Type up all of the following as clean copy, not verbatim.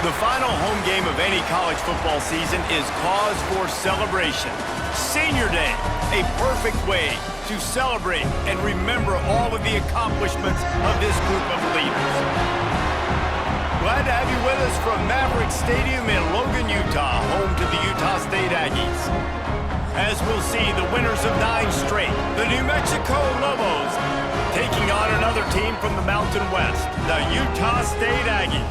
The final home game of any college football season is cause for celebration. Senior Day, a perfect way to celebrate and remember all of the accomplishments of this group of leaders. Glad to have you with us from Maverick Stadium in Logan, Utah, home to the Utah State Aggies. As we'll see, the winners of 9 straight, the New Mexico Lobos, taking on another team from the Mountain West, the Utah State Aggies.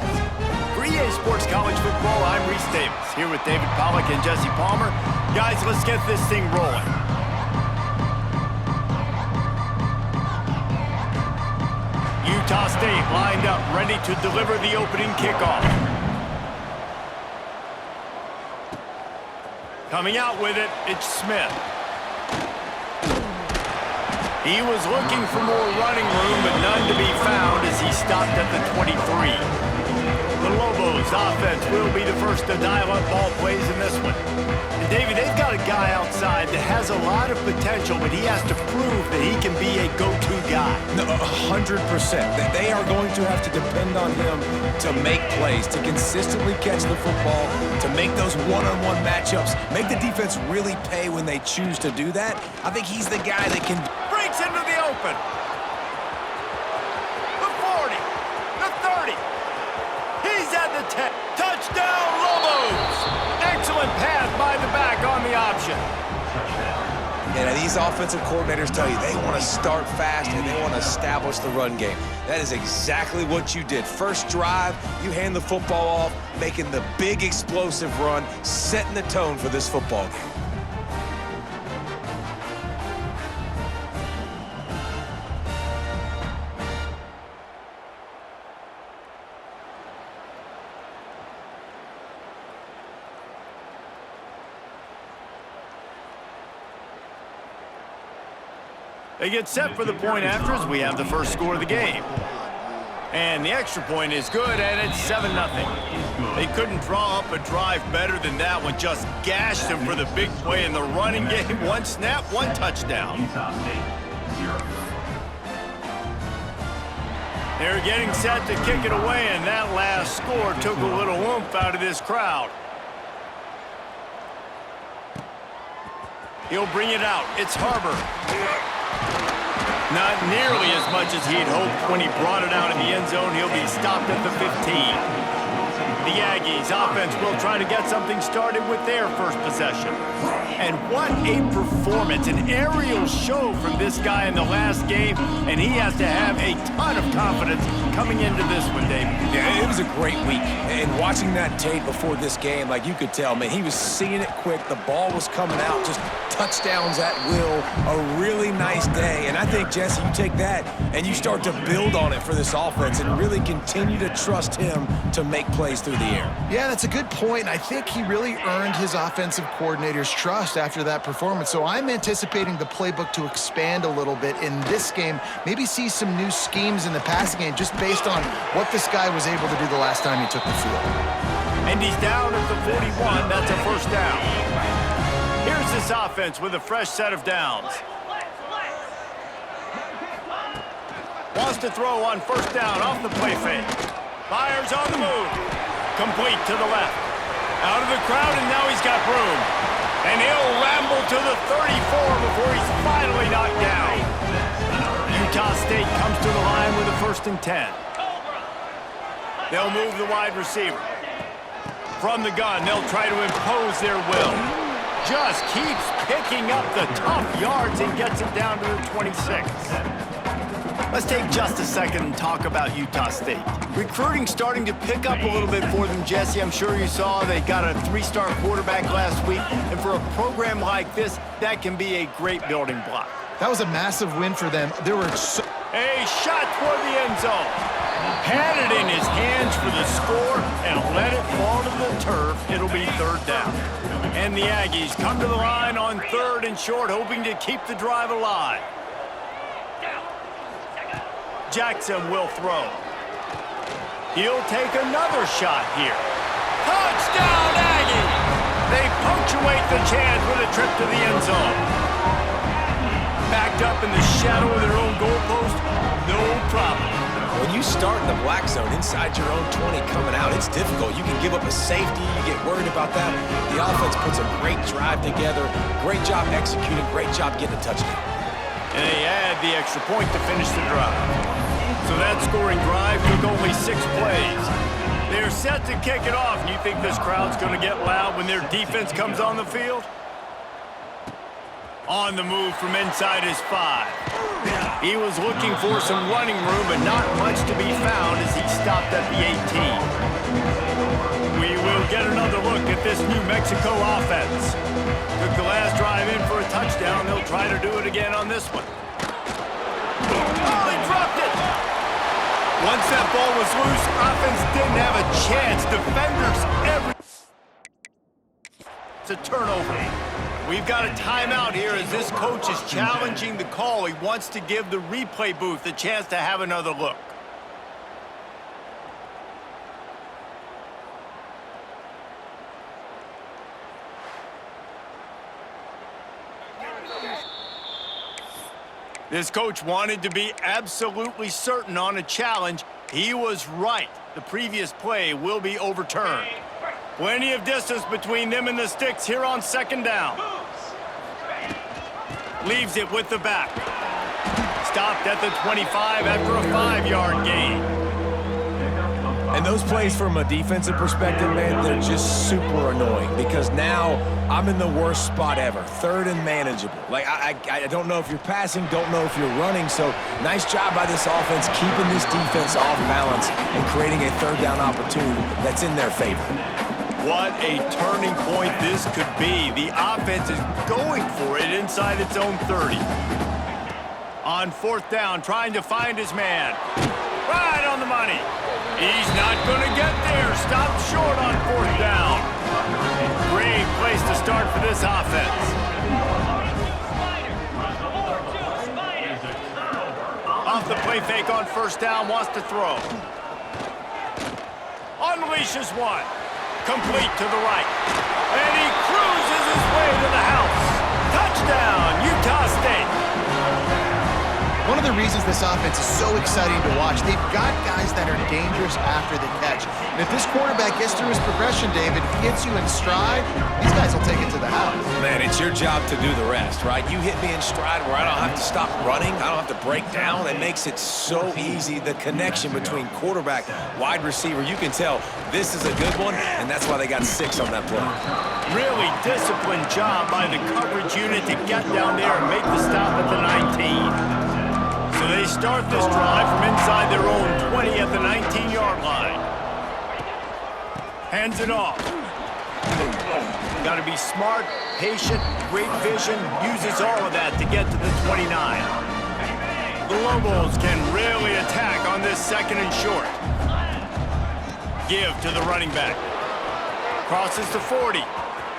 For EA Sports College Football, I'm Reese Davis, here with David Pollack and Jesse Palmer. Guys, let's get this thing rolling. Utah State lined up, ready to deliver the opening kickoff. Coming out with it, it's Smith. He was looking for more running room, but none to be found as he stopped at the 23. The Lobos offense will be the first to dial up ball plays in this one. And David, they've got a guy outside that has a lot of potential, but he has to prove that he can be a go-to guy. No, 100%. They are going to have to depend on him to make plays, to consistently catch the football, to make those one-on-one matchups, make the defense really pay when they choose to do that. I think he's the guy that can... Breaks into the open. The 40. The 30. He's at the 10. Touchdown, Lobos! Excellent pass by the back on the option. And these offensive coordinators tell you they want to start fast and they want to establish the run game. That is exactly what you did. First drive, you hand the football off, making the big explosive run, setting the tone for this football game. They get set for the point after as we have the first score of the game. And the extra point is good, and it's 7-0. They couldn't draw up a drive better than that one. Just gashed them for the big play in the running game. One snap, one touchdown. They're getting set to kick it away, and that last score took a little oomph out of this crowd. He'll bring it out. It's Harbor. Not nearly as much as he'd hoped when he brought it out in the end zone. He'll be stopped at the 15. The Aggies offense will try to get something started with their first possession. And what a performance, an aerial show from this guy in the last game, and he has to have a ton of confidence coming into this one, Dave. Yeah, it was a great week. And watching that tape before this game, like you could tell, man, he was seeing it quick. The ball was coming out, just touchdowns at will. A really nice day. And I think, Jesse, you take that and you start to build on it for this offense and really continue to trust him to make plays through the air. Yeah, that's a good point. I think he really earned his offensive coordinator's trust after that performance. So I'm anticipating the playbook to expand a little bit in this game. Maybe see some new schemes in the passing game just based on what this guy was able to do the last time he took the field. And he's down at the 41. That's a first down. Here's this offense with a fresh set of downs. Wants to throw on first down off the play fake. Fires on the move. Complete to the left. Out of the crowd, and now he's got room. And he'll ramble to the 34 before he's finally knocked down. Utah State comes to the line with a 1st and 10. They'll move the wide receiver. From the gun, they'll try to impose their will. Just keeps picking up the tough yards and gets it down to the 26. Let's take just a second and talk about Utah State. Recruiting starting to pick up a little bit for them, Jesse. I'm sure you saw they got a 3-star quarterback last week. And for a program like this, that can be a great building block. That was a massive win for them. There were a shot toward the end zone. Had it in his hands for the score and let it fall to the turf. It'll be 3rd down. And the Aggies come to the line on 3rd and short, hoping to keep the drive alive. Jackson will throw. He'll take another shot here. Touchdown, Aggies! They punctuate the chance with a trip to the end zone. Backed up in the shadow of their own goalpost, no problem. When you start in the black zone, inside your own 20 coming out. It's difficult. You can give up a safety. You get worried about that. The offense puts a great drive together. Great job executing. Great job getting a touchdown. And they add the extra point to finish the drive. So that scoring drive took only 6 plays. They're set to kick it off. And you think this crowd's going to get loud when their defense comes on the field? On the move from inside his 5. He was looking for some running room, but not much to be found as he stopped at the 18. We will get another look at this New Mexico offense. Took the last drive in for a touchdown. They'll try to do it again on this one. Oh, he dropped it! Once that ball was loose, offense didn't have a chance. Defenders It's a turnover. We've got a timeout here as this coach is challenging the call. He wants to give the replay booth a chance to have another look. This coach wanted to be absolutely certain on a challenge. He was right. The previous play will be overturned. Plenty of distance between them and the sticks here on second down. Leaves it with the back. Stopped at the 25 after a 5-yard gain. And those plays from a defensive perspective, man, they're just super annoying because now I'm in the worst spot ever, 3rd and manageable. Like, I don't know if you're passing, don't know if you're running, so nice job by this offense keeping this defense off balance and creating a 3rd down opportunity that's in their favor. What a turning point this could be. The offense is going for it inside its own 30. On 4th down, trying to find his man. Right on the money. He's not going to get there. Stopped short on 4th down. Great place to start for this offense. Off the play fake on 1st down, wants to throw. Unleashes one. Complete to the right. And he cruises his way to the house. Touchdown, Utah State. One of the reasons this offense is so exciting to watch, they've got guys that are dangerous after the catch. And if this quarterback gets through his progression, David, hits you in stride, these guys will take it to the house. Man, it's your job to do the rest, right? You hit me in stride where I don't have to stop running. I don't have to break down. It makes it so easy. The connection between quarterback, wide receiver, you can tell this is a good one, and that's why they got 6 on that play. Really disciplined job by the coverage unit to get down there and make the stop at the 19. So they start this drive from inside their own 20 at the 19-yard line. Hands it off. Got to be smart, patient, great vision, uses all of that to get to the 29. The Lobos can really attack on this 2nd and short. Give to the running back. Crosses to 40.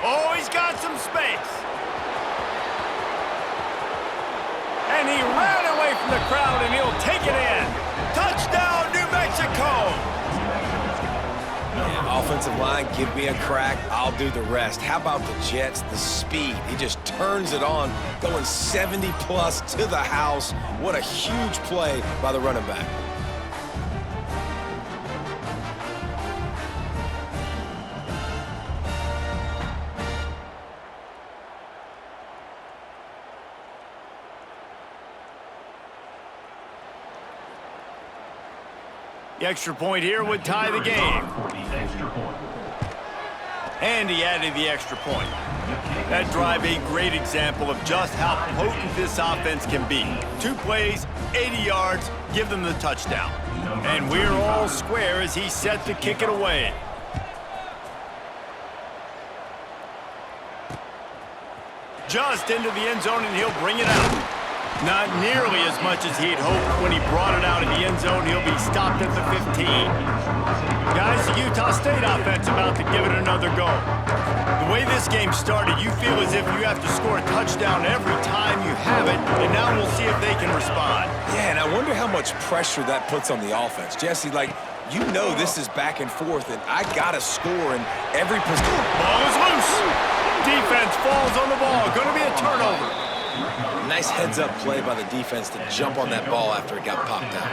Oh, he's got some space. And he ran away from the crowd, and he'll take it in. Touchdown, New Mexico! Yeah, offensive line, give me a crack. I'll do the rest. How about the Jets? The speed. He just turns it on, going 70-plus to the house. What a huge play by the running back. The extra point here would tie the game. And he added the extra point. That drive a great example of just how potent this offense can be. 2 plays, 80 yards, give them the touchdown. And we're all square as he's set to kick it away. Just into the end zone, and he'll bring it out. Not nearly as much as he'd hoped when he brought it out in the end zone. He'll be stopped at the 15. Guys, the Utah State offense about to give it another go. The way this game started, you feel as if you have to score a touchdown every time you have it, and now we'll see if they can respond. Yeah, and I wonder how much pressure that puts on the offense. Jesse, like, you know this is back and forth, and I got to score in every position. Ball is loose. Defense falls on the ball. Going to be a turnover. Nice heads-up play by the defense to jump on that ball after it got popped out.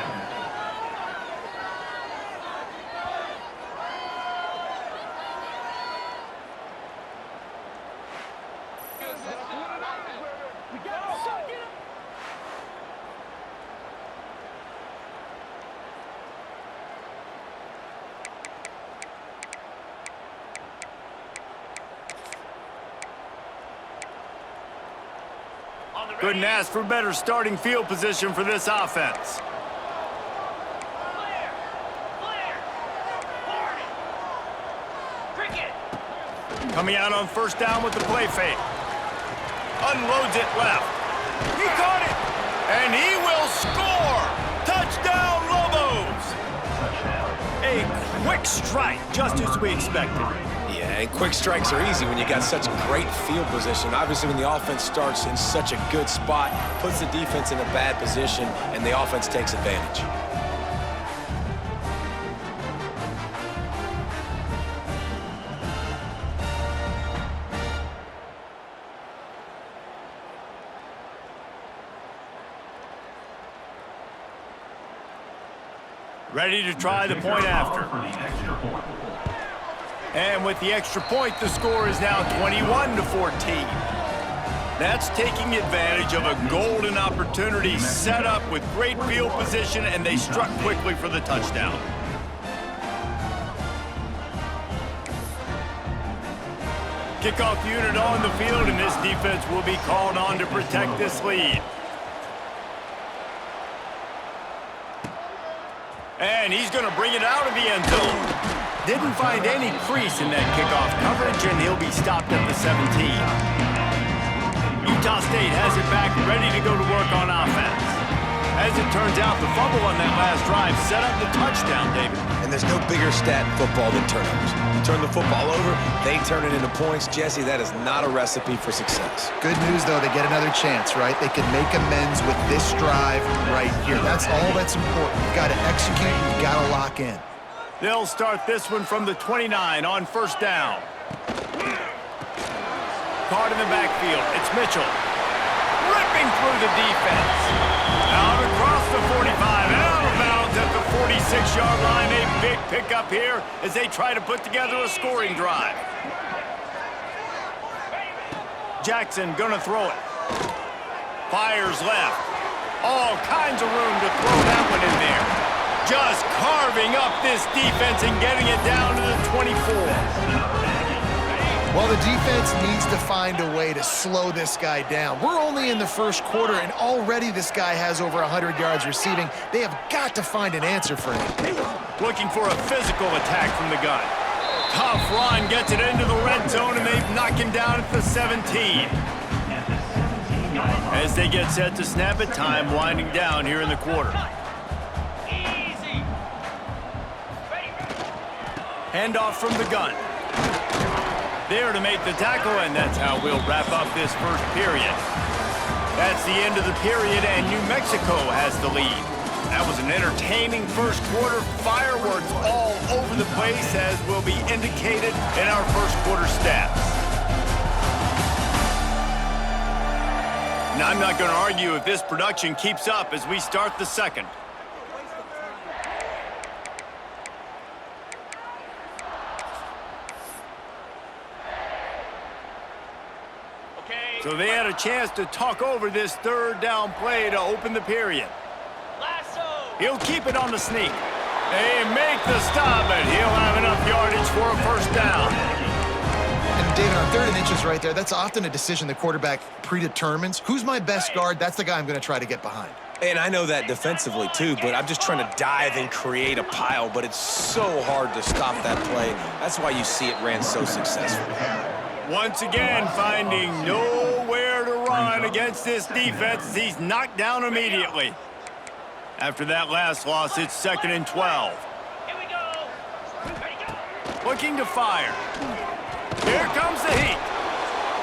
Couldn't ask for better starting field position for this offense. Coming out on first down with the play fake. Unloads it left. He caught it, and he will score. Touchdown, Lobos. A quick strike, just as we expected. Yeah, and quick strikes are easy when you got such great field position. Obviously, when the offense starts in such a good spot, puts the defense in a bad position, and the offense takes advantage. Ready to try the point after. And with the extra point, the score is now 21-14. That's taking advantage of a golden opportunity set up with great field position, and they struck quickly for the touchdown. Kickoff unit on the field, and this defense will be called on to protect this lead. And he's going to bring it out of the end zone. Didn't find any crease in that kickoff coverage, and he'll be stopped at the 17. Utah State has it back, ready to go to work on offense. As it turns out, the fumble on that last drive set up the touchdown, David. And there's no bigger stat in football than turnovers. You turn the football over, they turn it into points. Jesse, that is not a recipe for success. Good news, though, they get another chance, right? They can make amends with this drive right here. That's all that's important. You've got to execute, you've got to lock in. They'll start this one from the 29 on first down. Caught in the backfield. It's Mitchell. Ripping through the defense. Out across the 45 and out of bounds at the 46-yard line. A big pickup here as they try to put together a scoring drive. Jackson gonna throw it. Fires left. All kinds of room to throw that one in there. Just carving up this defense and getting it down to the 24. Well, the defense needs to find a way to slow this guy down. We're only in the first quarter, and already this guy has over 100 yards receiving. They have got to find an answer for him. Looking for a physical attack from the gun. Tough run, gets it into the red zone, and they've knocked him down at the 17. As they get set to snap it, time winding down here in the quarter. Handoff from the gun. There to make the tackle, and that's how we'll wrap up this first period. That's the end of the period, and New Mexico has the lead. That was an entertaining first quarter. Fireworks all over the place, as will be indicated in our first quarter stats. Now, I'm not going to argue if this production keeps up as we start the second. So they had a chance to talk over this third down play to open the period. He'll keep it on the sneak. They make the stop, and he'll have enough yardage for a first down. And David, on 3rd and inches right there, that's often a decision the quarterback predetermines. Who's my best guard? That's the guy I'm going to try to get behind. And I know that defensively, too, but I'm just trying to dive and create a pile, but it's so hard to stop that play. That's why you see it ran so successfully. Once again, finding nowhere to run against this defense. He's knocked down immediately. After that last loss, it's 2nd and 12. Here we go. Ready, go. Looking to fire. Here comes the heat.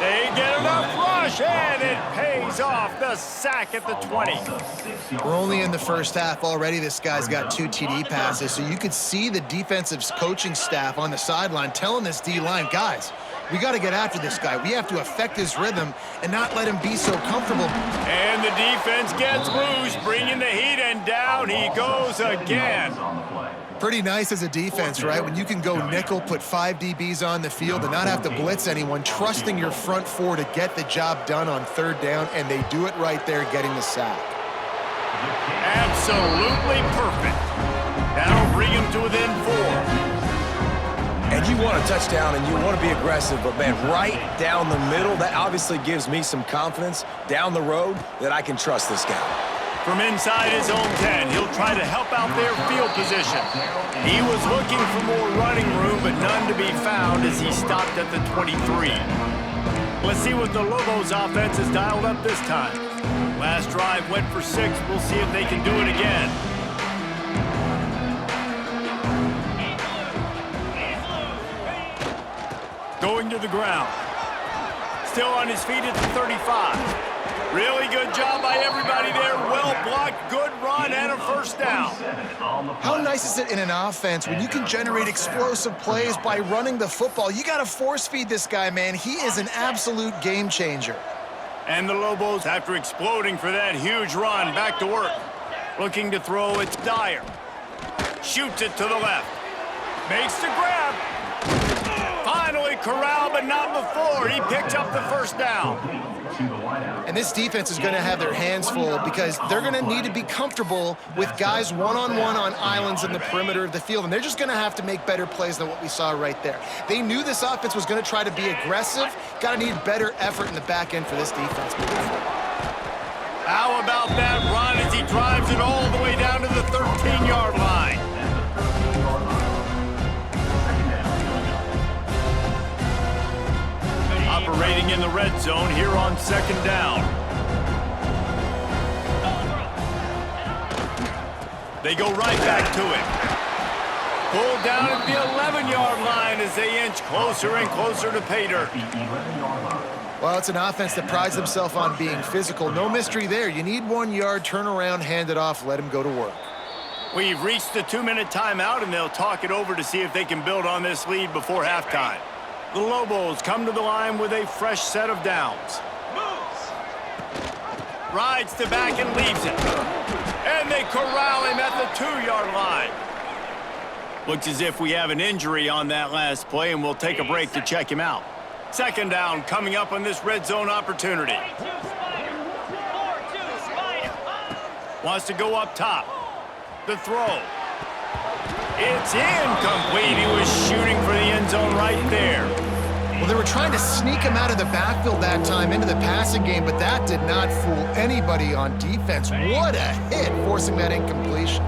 They get enough rush, and it pays off. The sack at the 20. We're only in the first half already. This guy's got 2 TD passes, so you could see the defensive coaching staff on the sideline telling this D-line, guys, we got to get after this guy. We have to affect his rhythm and not let him be so comfortable. And the defense gets loose, bringing the heat, and down he goes again. Pretty nice as a defense, right? When you can go nickel, put 5 DBs on the field and not have to blitz anyone, trusting your front 4 to get the job done on 3rd down, and they do it right there, getting the sack. Absolutely perfect. That'll bring him to within 4. And you you want a touchdown and you want to be aggressive, but, man, right down the middle, that obviously gives me some confidence down the road that I can trust this guy. From inside his own 10, he'll try to help out their field position. He was looking for more running room, but none to be found as he stopped at the 23. Let's see what the Lobos offense has dialed up this time. Last drive went for 6. We'll see if they can do it again. Going to the ground. Still on his feet at the 35. Really good job by everybody there. Well blocked, good run, and a first down. How nice is it in an offense when you can generate explosive plays by running the football? You got to force feed this guy, man. He is an absolute game changer. And the Lobos, after exploding for that huge run, back to work. Looking to throw, it's Dyer. Shoots it to the left. Makes the grab. Finally corralled, but not before. He picks up the first down. And this defense is going to have their hands full because they're going to need to be comfortable with guys one-on-one on islands in the perimeter of the field, and they're just going to have to make better plays than what we saw right there. They knew this offense was going to try to be aggressive. Got to need better effort in the back end for this defense. How about that run as he drives it all the way down to the 13-yard line? Operating in the red zone here on second down. They go right back to it. Pulled down at the 11-yard line as they inch closer and closer to pay dirt. Well, it's an offense that prides themselves on being physical. No mystery there. You need 1 yard, turn around, hand it off, let him go to work. We've reached the 2-minute timeout, and they'll talk it over to see if they can build on this lead before halftime. The Lobos come to the line with a fresh set of downs. Rides to back and leaves it. And they corral him at the 2-yard line. Looks as if we have an injury on that last play, and we'll take a break to check him out. Second down coming up on this red zone opportunity. Wants to go up top. The throw. It's incomplete. He was shooting for the end zone right there. Well, they were trying to sneak him out of the backfield that time into the passing game, but that did not fool anybody on defense. What a hit, forcing that incompletion.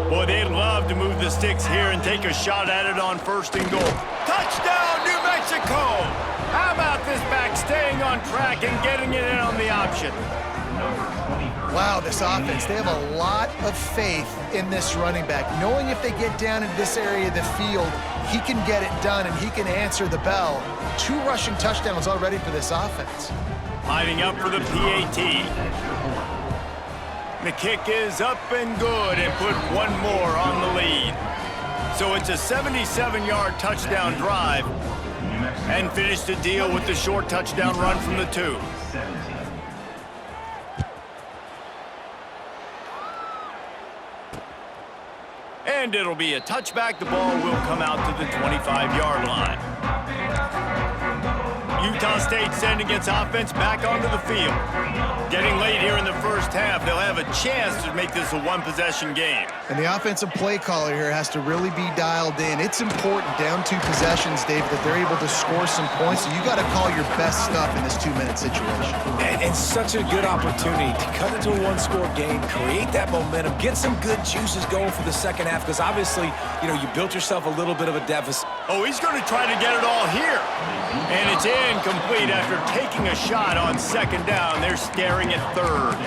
Boy, they'd love to move the sticks here and take a shot at it on 1st and goal. Touchdown, New Mexico! How about this back staying on track and getting it in on the option? Wow, this offense, they have a lot of faith in this running back, knowing if they get down in this area of the field, he can get it done and he can answer the bell. 2 rushing touchdowns already for this offense. Lining up for the PAT. The kick is up and good and put 1 more on the lead. So it's a 77-yard touchdown drive and finish the deal with the short touchdown run from the 2. And it'll be a touchback. The ball will come out to the 25-yard line. Utah State sending its offense back onto the field. Getting late here in the first half, they'll have a chance to make this a 1-possession game. And the offensive play caller here has to really be dialed in. It's important down 2 possessions, Dave, that they're able to score some points. So you got to call your best stuff in this 2-minute situation. And such a good opportunity to cut into a 1-score game, create that momentum, get some good juices going for the second half, because obviously, you know, you built yourself a little bit of a deficit. Oh, he's going to try to get it all here. And it's incomplete after taking a shot on 2nd down. They're staring at 3rd.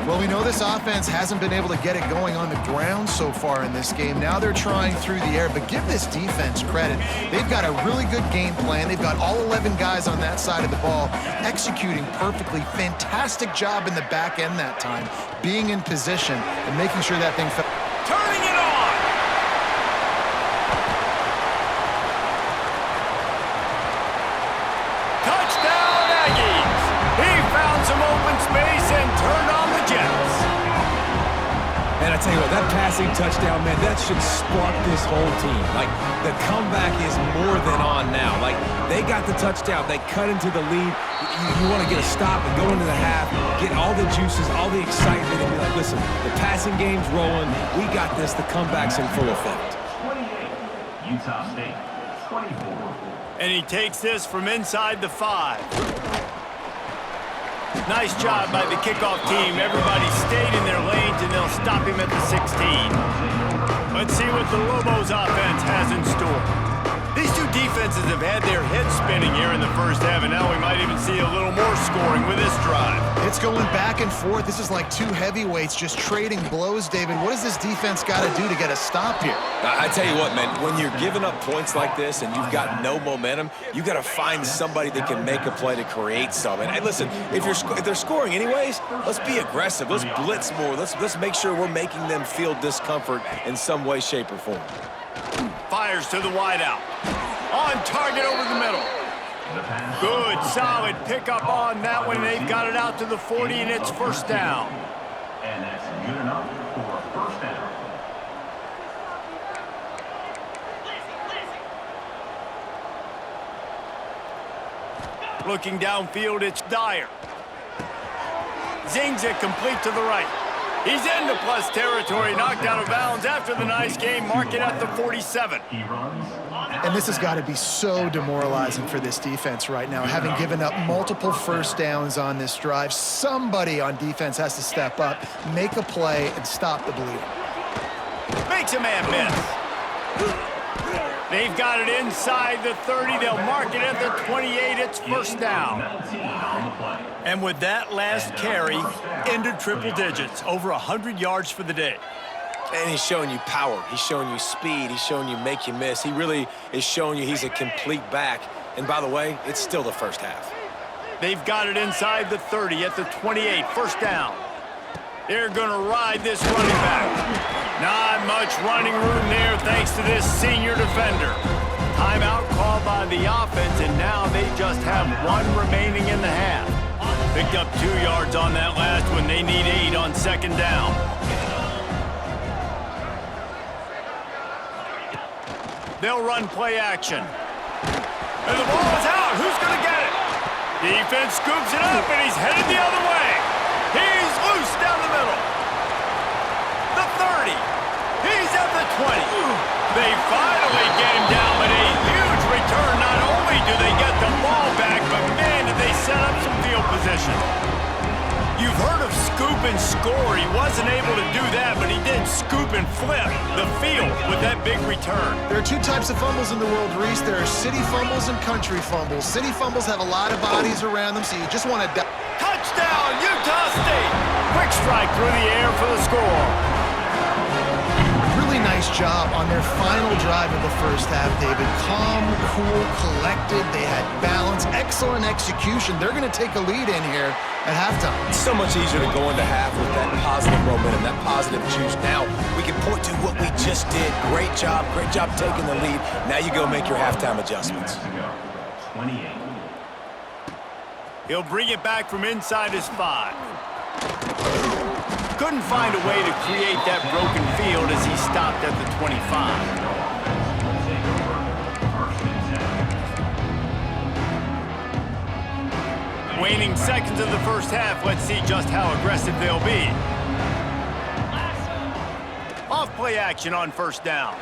Well, we know this offense hasn't been able to get it going on the ground so far in this game. Now they're trying through the air, but give this defense credit. They've got a really good game plan. They've got all 11 guys on that side of the ball executing perfectly. Fantastic job in the back end that time, being in position and making sure that thing fell. Turning it on! Touchdown, Aggies! He found some open space and turned on the Jets. And I tell you what, that passing touchdown, man, that should spark this whole team. Like, the comeback is more than on now. Like, they got the touchdown. They cut into the lead. You want to get a stop and go into the half, get all the juices, all the excitement, and be like, listen, the passing game's rolling. We got this. The comeback's in full effect. 28, Utah State. And he takes this from inside the 5. Nice job by the kickoff team. Everybody stayed in their lanes, and they'll stop him at the 16. Let's see what the Lobos offense has in store. These two defenses have had their heads spinning here in the first half, and now we might even see a little more scoring with this drive. It's going back and forth. This is like two heavyweights just trading blows, David. What does this defense got to do to get a stop here? I tell you what, man, when you're giving up points like this and you've got no momentum, you got to find somebody that can make a play to create something. Hey, listen, if they're scoring anyways, let's be aggressive. Let's blitz more. Let's make sure we're making them feel discomfort in some way, shape, or form. Fires to the wideout. On target over the middle. Good, solid pickup on that one. They've got it out to the 40, and it's first down. And that's good enough for a first down. Looking downfield, it's Dyer. Zings it complete to the right. He's into plus territory, knocked out of bounds after the nice game. Mark it at the 47. He runs. And this has got to be so demoralizing for this defense right now, having given up multiple first downs on this drive. Somebody on defense has to step up, make a play, and stop the bleeding. Makes a man miss. They've got it inside the 30. They'll mark it at the 28. It's first down. And with that last carry, into triple digits, over 100 yards for the day. And he's showing you power. He's showing you speed. He's showing you make you miss. He really is showing you he's a complete back. And by the way, it's still the first half. They've got it inside the 30 at the 28. First down. They're going to ride this running back. Not much running room there thanks to this senior defender. Timeout called by the offense, and now they just have one remaining in the half. Picked up 2 yards on that last one. They need 8 on second down. They'll run play action. And the ball is out. Who's going to get it? Defense scoops it up, and he's headed the other way. He's loose down the middle. The 30. He's at the 20. They finally get him down, but a huge return. Not only do they get the ball back, but man, did they set up some field position. You've heard of scoop and score. He wasn't able to do that, but he did scoop and flip the field with that big return. There are 2 types of fumbles in the world, Reese. There are city fumbles and country fumbles. City fumbles have a lot of bodies around them, so you just want to... Touchdown, Utah State! Quick strike through the air for the score. Really nice job on their final drive of the first half, David. Calm, cool, collected. They had balance, excellent execution. They're going to take a lead in here at halftime. It's so much easier to go into half with that positive momentum, that positive juice. Now we can point to what we just did. Great job taking the lead. Now you go make your halftime adjustments. 28. He'll bring it back from inside his 5. Couldn't find a way to create that broken field as he stopped at the 25. Waning seconds of the first half. Let's see just how aggressive they'll be. Off play action on first down.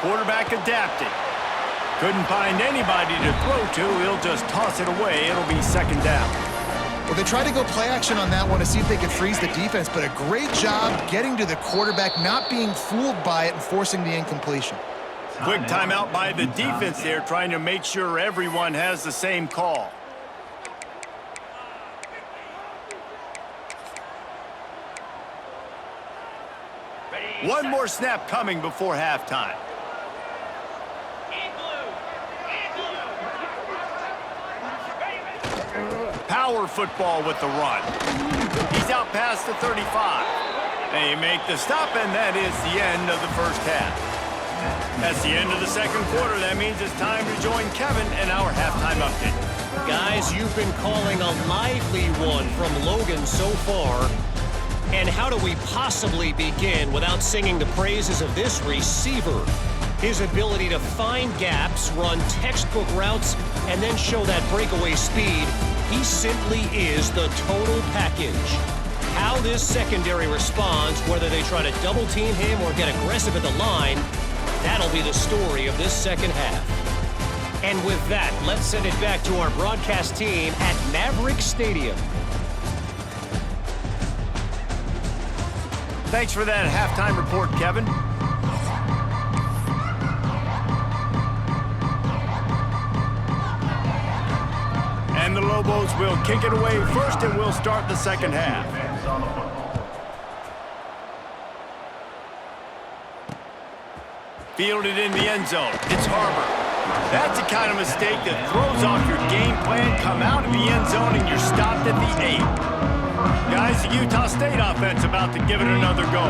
Quarterback adapted. Couldn't find anybody to throw to. He'll just toss it away. It'll be second down. Well, they tried to go play action on that one to see if they could freeze the defense, but a great job getting to the quarterback, not being fooled by it and forcing the incompletion. Quick timeout by the defense there, trying to make sure everyone has the same call. One more snap coming before halftime. Power football with the run. He's out past the 35. They make the stop, and that is the end of the first half. That's the end of the second quarter. That means it's time to join Kevin in our halftime update. Guys, you've been calling a lively one from Logan so far. And how do we possibly begin without singing the praises of this receiver? His ability to find gaps, run textbook routes, and then show that breakaway speed. He simply is the total package. How this secondary responds, whether they try to double team him or get aggressive at the line, That'll be the story of this second half. And with that, let's send it back to our broadcast team at Maverick Stadium. Thanks for that halftime report, Kevin. And the Lobos will kick it away first, and we'll start the second half. Fielded in the end zone. It's Harbor. That's the kind of mistake that throws off your game plan. Come out of the end zone, and you're stopped at the 8. Guys, the Utah State offense about to give it another go.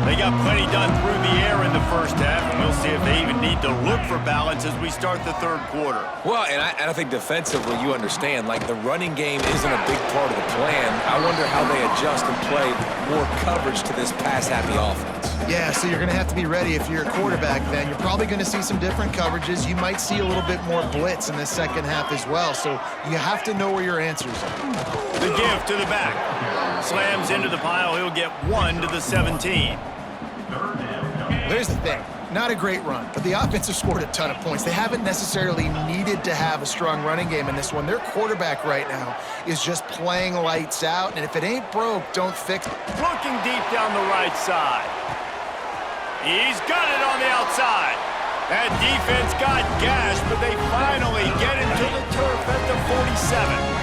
They got plenty done through the air in the first half, and we'll see if they even need to look for balance as we start the third quarter. Well, and I think defensively, you understand, like the running game isn't a big part of the plan. I wonder how they adjust and play more coverage to this pass-happy offense. Yeah, so you're going to have to be ready if you're a quarterback then. You're probably going to see some different coverages. You might see a little bit more blitz in the second half as well, so you have to know where your answers are. The give to the back. Slams into the pile. He'll get 1 to the 17. Here's the thing. Not a great run, but the offense has scored a ton of points. They haven't necessarily needed to have a strong running game in this one. Their quarterback right now is just playing lights out, and if it ain't broke, don't fix it. Looking deep down the right side. He's got it on the outside. That defense got gashed, but they finally get into the turf at the 47.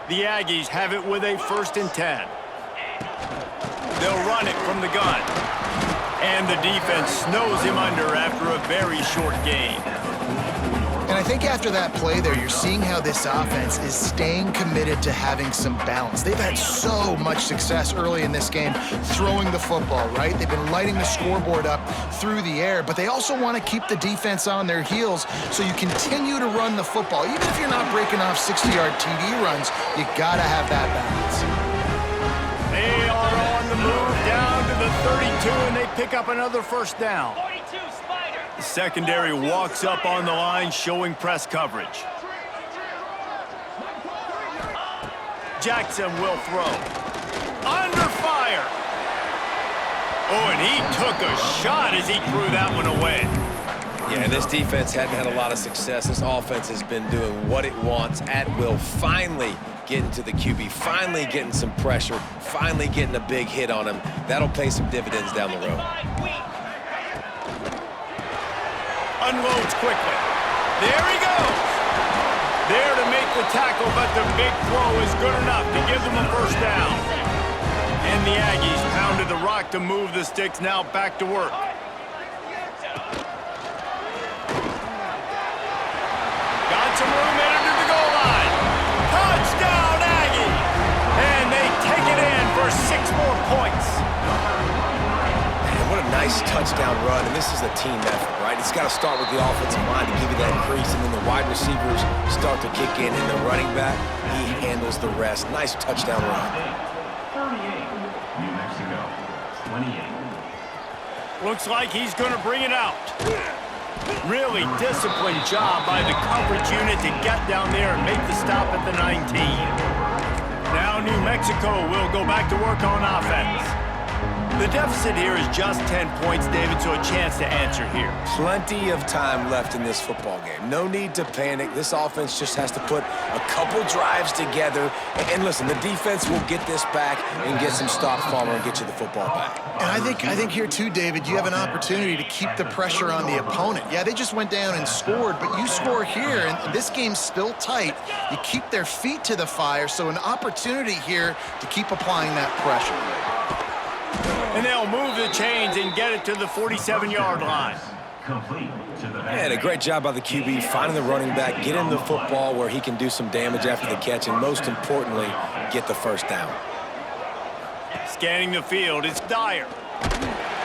The Aggies have it with a 1st and 10. They'll run it from the gun. And the defense snows him under after a very short game. And I think after that play there, you're seeing how this offense is staying committed to having some balance. They've had so much success early in this game throwing the football, right? They've been lighting the scoreboard up through the air, but they also want to keep the defense on their heels so you continue to run the football. Even if you're not breaking off 60-yard TD runs, you got to have that balance. They are on the move down to the 32, and they pick up another 1st down. 42, Spider. The secondary walks up on the line, showing press coverage. Jackson will throw. Under fire. Oh, and he took a shot as he threw that one away. Yeah, this defense hadn't had a lot of success. This offense has been doing what it wants at will. Finally getting to the QB, finally getting some pressure, finally getting a big hit on him. That'll pay some dividends down the road. Unloads quickly. There he goes. There to make the tackle, but the big throw is good enough to give them a 1st down. And the Aggies pounded the rock to move the sticks, now back to work. Got some room under the goal line. Touchdown, Aggie! And they take it in for 6 more points. Man, what a nice touchdown run, and this is a team effort, right? It's got to start with the offensive line to give you that crease, and then the wide receivers start to kick in, and the running back, he handles the rest. Nice touchdown run. 38, New Mexico, 28. Looks like he's going to bring it out. Really disciplined job by the coverage unit to get down there and make the stop at the 19. Now New Mexico will go back to work on offense. The deficit here is just 10 points, David, so a chance to answer here. Plenty of time left in this football game. No need to panic. This offense just has to put a couple drives together. And listen, the defense will get this back and get some stops, Farmer, and get you the football back. And I think here too, David, you have an opportunity to keep the pressure on the opponent. Yeah, they just went down and scored, but you score here, and this game's still tight. You keep their feet to the fire, so an opportunity here to keep applying that pressure. And they'll move the chains and get it to the 47-yard line. Complete to the back. And a great job by the QB, finding the running back, get him the football where he can do some damage after the catch, and most importantly, get the 1st down. Scanning the field, it's Dyer.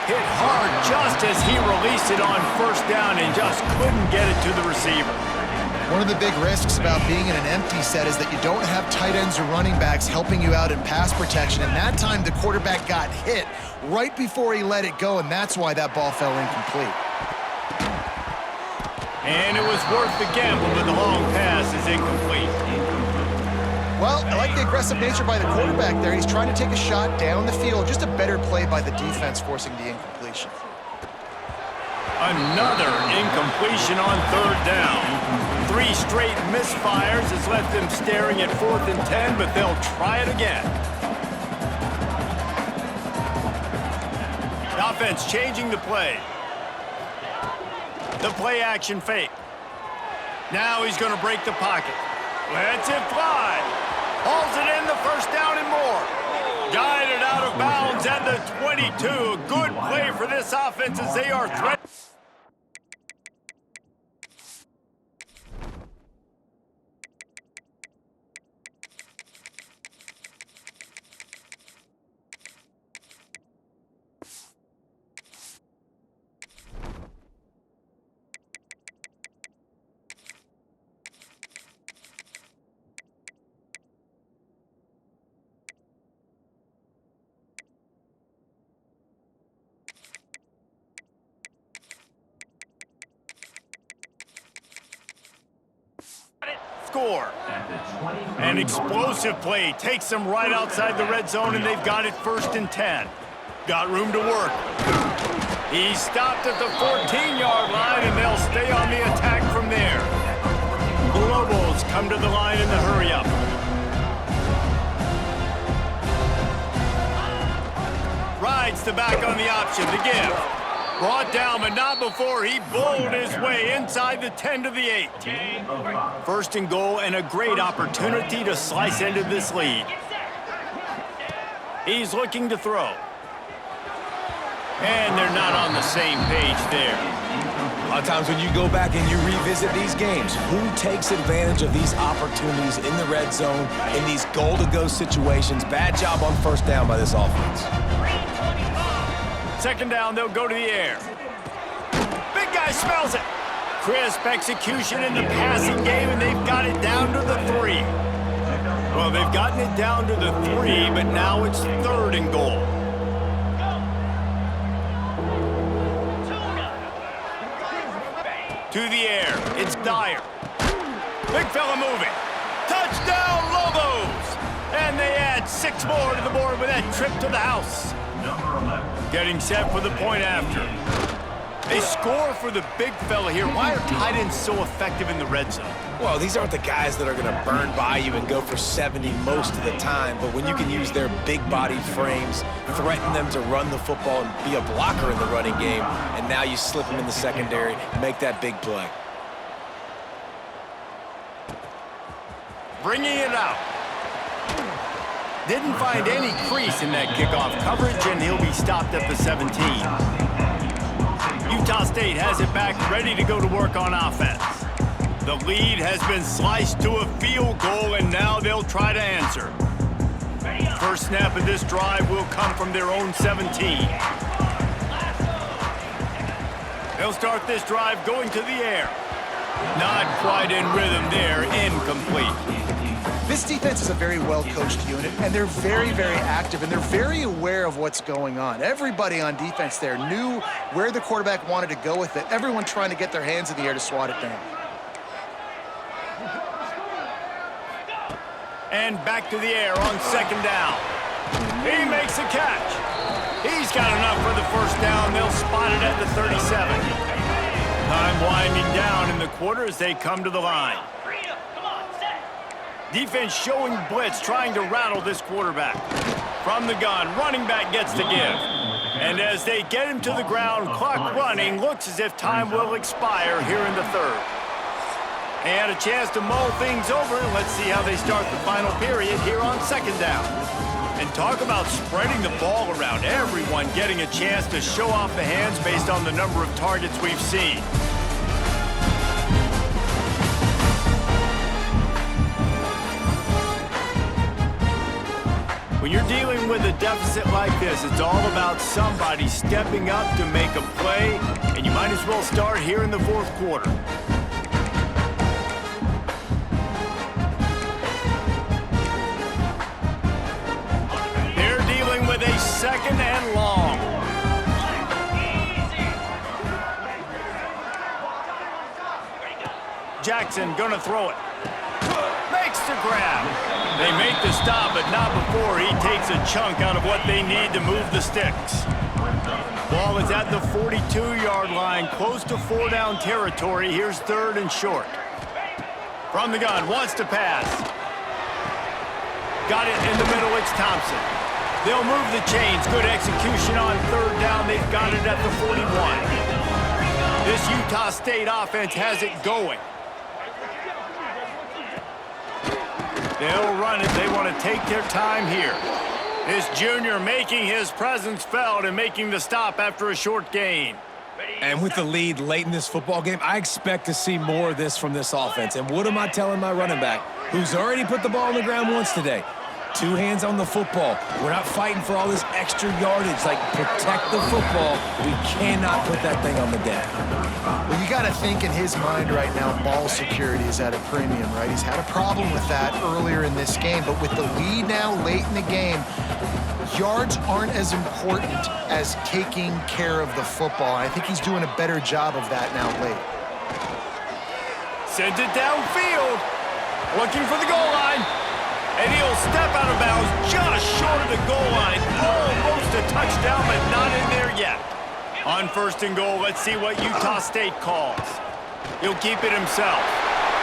Hit hard just as he released it on 1st down and just couldn't get it to the receiver. One of the big risks about being in an empty set is that you don't have tight ends or running backs helping you out in pass protection. And that time, the quarterback got hit right before he let it go, and that's why that ball fell incomplete. And it was worth the gamble, but the long pass is incomplete. Well, I like the aggressive nature by the quarterback there. He's trying to take a shot down the field. Just a better play by the defense forcing the incompletion. Another incompletion on third down. 3 straight misfires has left them staring at 4th and 10, but they'll try it again. The offense changing the play. The play action fake. Now he's going to break the pocket. Lets it fly. Hauls it in, the first down and more. Guided out of bounds at the 22. A good play for this offense as they are threatening. Score. An explosive play takes them right outside the red zone, and they've got it 1st and 10. Got room to work. He's stopped at the 14-yard line, and they'll stay on the attack from there. The Lobos come to the line in the hurry-up. Rides the back on the option to give. Brought down, but not before he bowled his way inside the 10 to the 8. 1st and goal, and a great opportunity to slice into this lead. He's looking to throw. And they're not on the same page there. A lot of times when you go back and you revisit these games, who takes advantage of these opportunities in the red zone, in these goal-to-go situations? Bad job on 1st down by this offense. 2nd down, they'll go to the air. Big guy smells it. Crisp execution in the passing game, and they've got it down to the 3. Well, they've gotten it down to the 3, but now it's 3rd and goal. To the air, it's Dyer. Big fella moving. Touchdown, Lobos! And they add 6 more to the board with that trip to the house. Getting set for the point after. They score for the big fella here. Why are tight ends so effective in the red zone? Well, these aren't the guys that are going to burn by you and go for 70 most of the time, but when you can use their big-bodied frames, threaten them to run the football and be a blocker in the running game, and now you slip them in the secondary, make that big play. Bringing it out. Didn't find any crease in that kickoff coverage, and he'll be stopped at the 17. Utah State has it back, ready to go to work on offense. The lead has been sliced to a field goal, and now they'll try to answer. First snap of this drive will come from their own 17. They'll start this drive going to the air. Not quite in rhythm there, incomplete. This defense is a very well-coached unit, and they're very, very active, and they're very aware of what's going on. Everybody on defense there knew where the quarterback wanted to go with it. Everyone trying to get their hands in the air to swat it down. And back to the air on 2nd down. He makes a catch. He's got enough for the 1st down. They'll spot it at the 37. Time winding down in the quarter as they come to the line. Defense showing blitz, trying to rattle this quarterback. From the gun, running back gets to give. And as they get him to the ground, clock running, looks as if time will expire here in the 3rd. And a chance to mull things over. Let's see how they start the final period here on 2nd down. And talk about spreading the ball around. Everyone getting a chance to show off the hands based on the number of targets we've seen. When you're dealing with a deficit like this, it's all about somebody stepping up to make a play, and you might as well start here in the 4th quarter. They're dealing with a 2nd and long. Jackson gonna throw it. Makes the grab. They make the stop, but not before he takes a chunk out of what they need to move the sticks. Ball ball is at the 42-yard line, close to 4-down territory. Here's 3rd and short. From the gun, wants to pass. Got it in the middle, it's Thompson. They'll move the chains. Good execution on 3rd down. They've got it at the 41. This Utah State offense has it going. They'll run it. They want to take their time here. This junior making his presence felt and making the stop after a short gain. And with the lead late in this football game, I expect to see more of this from this offense. And what am I telling my running back, who's already put the ball on the ground once today? 2 hands on the football. We're not fighting for all this extra yardage. Like, protect the football. We cannot put that thing on the deck. Well, you got to think in his mind right now, ball security is at a premium, right? He's had a problem with that earlier in this game, but with the lead now late in the game, yards aren't as important as taking care of the football. I think he's doing a better job of that now late. Sends it downfield. Looking for the goal line. And he'll step out of bounds just short of the goal line. Almost a touchdown, but not in there yet. On 1st and goal, let's see what Utah State calls. He'll keep it himself.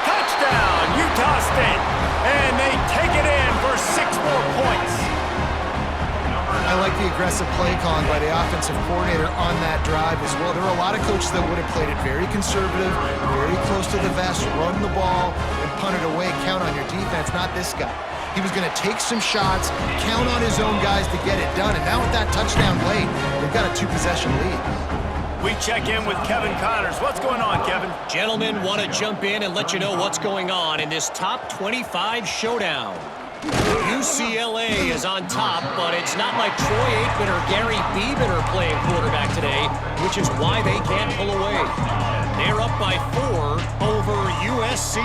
Touchdown, Utah State. And they take it in for 6 more points. I like the aggressive play calling by the offensive coordinator on that drive as well. There are a lot of coaches that would have played it very conservative, very close to the vest, run the ball, and punt it away. Count on your defense, not this guy. He was going to take some shots, count on his own guys to get it done. And now with that touchdown late, they've got a 2-possession lead. We check in with Kevin Connors. What's going on, Kevin? Gentlemen, want to jump in and let you know what's going on in this top 25 showdown. UCLA is on top, but it's not like Troy Aikman or Gary Beeman are playing quarterback today, which is why they can't pull away. They're up by 4 over USC.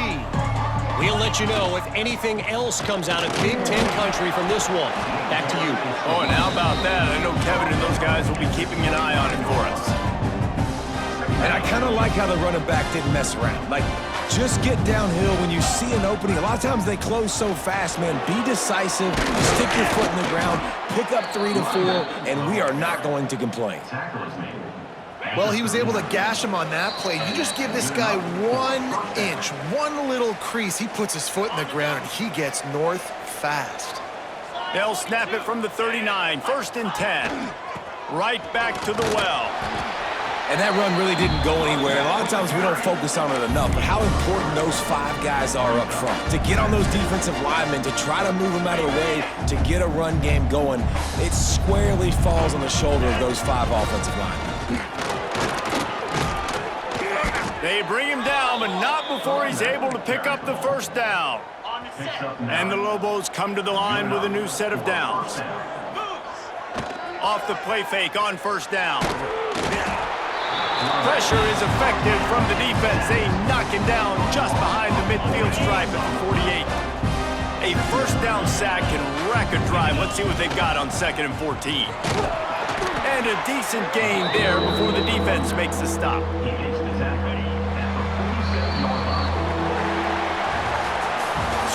We'll let you know if anything else comes out of Big Ten country from this one. Back to you. Oh, and how about that? I know Kevin and those guys will be keeping an eye on it for us. And I kind of like how the running back didn't mess around. Like, just get downhill when you see an opening. A lot of times they close so fast, man. Be decisive, stick your foot in the ground, pick up 3 to 4, and we are not going to complain. Well, he was able to gash him on that play. You just give this guy 1 inch, one little crease. He puts his foot in the ground, and he gets north fast. They'll snap it from the 39, 1st and 10. Right back to the well. And that run really didn't go anywhere. A lot of times we don't focus on it enough, but how important those 5 guys are up front. To get on those defensive linemen, to try to move them out of the way, to get a run game going, it squarely falls on the shoulder of those 5 offensive linemen. They bring him down, but not before he's able to pick up the 1st down. And the Lobos come to the line with a new set of downs. Off the play fake on 1st down. Pressure is effective from the defense. They knock him down just behind the midfield stripe at the 48. A 1st down sack can wreck a drive. Let's see what they've got on 2nd and 14. And a decent gain there before the defense makes the stop.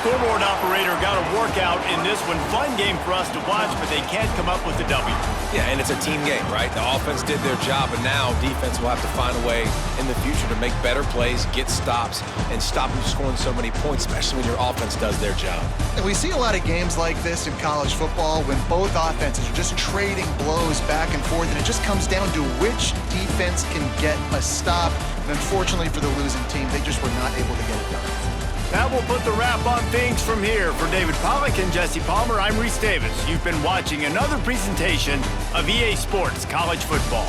Scoreboard operator got a workout in this one. Fun game for us to watch, but they can't come up with a W. Yeah, and it's a team game, right? The offense did their job, and now defense will have to find a way in the future to make better plays, get stops, and stop them scoring so many points, especially when your offense does their job. And we see a lot of games like this in college football when both offenses are just trading blows back and forth, and it just comes down to which defense can get a stop. And unfortunately for the losing team, they just were not able to get it done. That will put the wrap on things from here. For David Pollack and Jesse Palmer, I'm Reese Davis. You've been watching another presentation of EA Sports College Football.